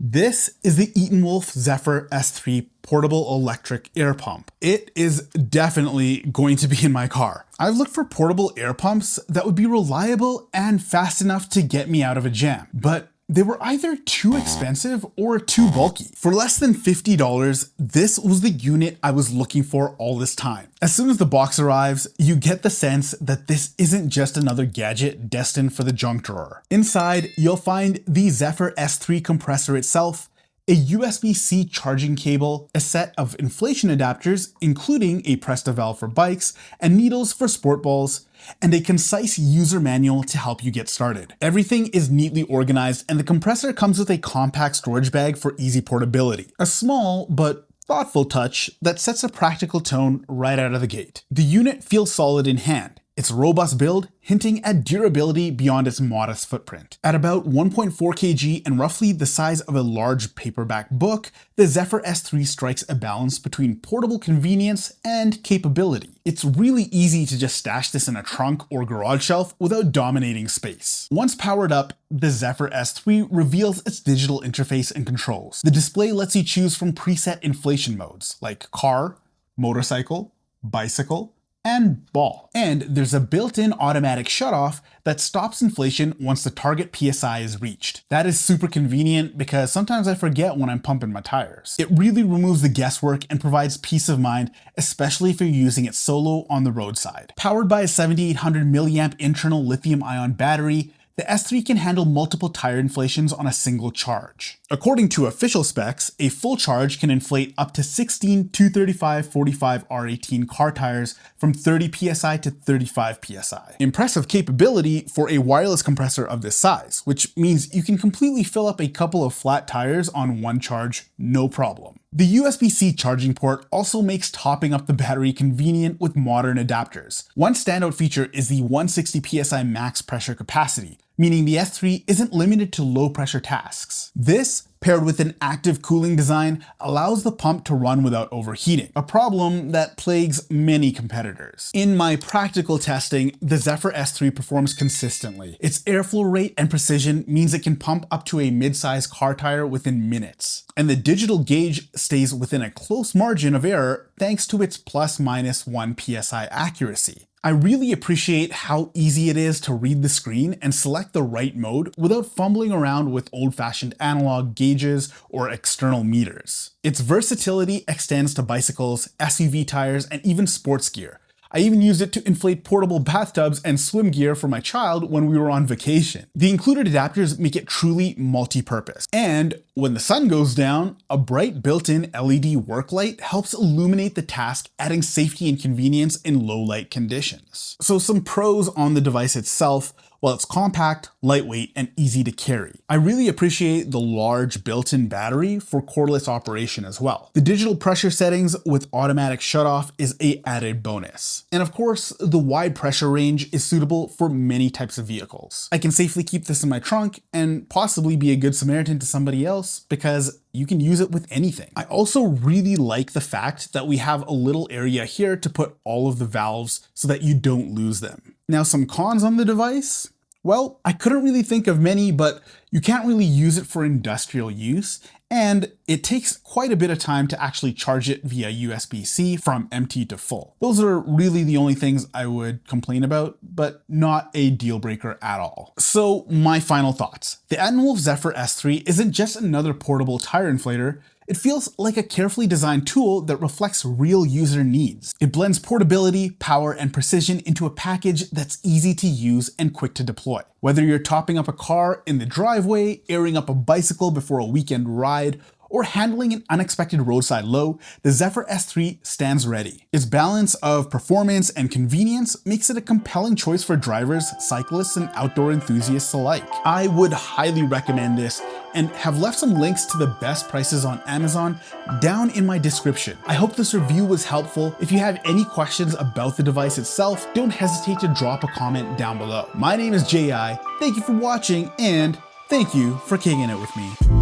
This is the ETENWOLF Zephyr S3 portable electric air pump. It is definitely going to be in my car. I've looked for portable air pumps that would be reliable and fast enough to get me out of a jam, but they were either too expensive or too bulky. For less than $50, this was the unit I was looking for all this time. As soon as the box arrives, you get the sense that this isn't just another gadget destined for the junk drawer. Inside, you'll find the Zephyr S3 compressor itself, a USB-C charging cable, a set of inflation adapters, including a Presta valve for bikes, and needles for sport balls, and a concise user manual to help you get started. Everything is neatly organized, and the compressor comes with a compact storage bag for easy portability. A small but thoughtful touch that sets a practical tone right out of the gate. The unit feels solid in hand. Its robust build hinting at durability beyond its modest footprint. At about 1.4 kg and roughly the size of a large paperback book, the Zephyr S3 strikes a balance between portable convenience and capability. It's really easy to just stash this in a trunk or garage shelf without dominating space. Once powered up, the Zephyr S3 reveals its digital interface and controls. The display lets you choose from preset inflation modes like car, motorcycle, bicycle, and ball. And there's a built-in automatic shutoff that stops inflation once the target PSI is reached. That is super convenient because sometimes I forget when I'm pumping my tires. It really removes the guesswork and provides peace of mind, especially if you're using it solo on the roadside. Powered by a 7800 milliamp internal lithium-ion battery, the S3 can handle multiple tire inflations on a single charge. According to official specs, a full charge can inflate up to 16 235/45 R18 car tires from 30 psi to 35 psi. Impressive capability for a wireless compressor of this size, which means you can completely fill up a couple of flat tires on one charge, no problem. The USB-C charging port also makes topping up the battery convenient with modern adapters. One standout feature is the 160 psi max pressure capacity, meaning the S3 isn't limited to low pressure tasks. This, paired with an active cooling design, allows the pump to run without overheating, a problem that plagues many competitors. In my practical testing, the Zephyr S3 performs consistently. Its airflow rate and precision means it can pump up to a mid-size car tire within minutes. And the digital gauge stays within a close margin of error thanks to its ±1 psi accuracy. I really appreciate how easy it is to read the screen and select the right mode without fumbling around with old-fashioned analog gauges or external meters. Its versatility extends to bicycles, SUV tires, and even sports gear. I even used it to inflate portable bathtubs and swim gear for my child when we were on vacation. The included adapters make it truly multi-purpose. And when the sun goes down, a bright built-in LED work light helps illuminate the task, adding safety and convenience in low light conditions. So some pros on the device itself. Well, it's compact, lightweight, and easy to carry. I really appreciate the large built-in battery for cordless operation as well. The digital pressure settings with automatic shutoff is an added bonus. And of course, the wide pressure range is suitable for many types of vehicles. I can safely keep this in my trunk and possibly be a good Samaritan to somebody else because you can use it with anything. I also really like the fact that we have a little area here to put all of the valves so that you don't lose them. Now, some cons on the device? Well, I couldn't really think of many, but you can't really use it for industrial use, and it takes quite a bit of time to actually charge it via USB-C from empty to full. Those are really the only things I would complain about, but not a deal breaker at all. So my final thoughts. The ETENWOLF Zephyr S3 isn't just another portable tire inflator. It feels like a carefully designed tool that reflects real user needs. It blends portability, power, and precision into a package that's easy to use and quick to deploy. Whether you're topping up a car in the driveway, airing up a bicycle before a weekend ride, or handling an unexpected roadside low, the Zephyr S3 stands ready. Its balance of performance and convenience makes it a compelling choice for drivers, cyclists, and outdoor enthusiasts alike. I would highly recommend this and have left some links to the best prices on Amazon down in my description. I hope this review was helpful. If you have any questions about the device itself, don't hesitate to drop a comment down below. My name is J.I. Thank you for watching, and thank you for kicking it with me.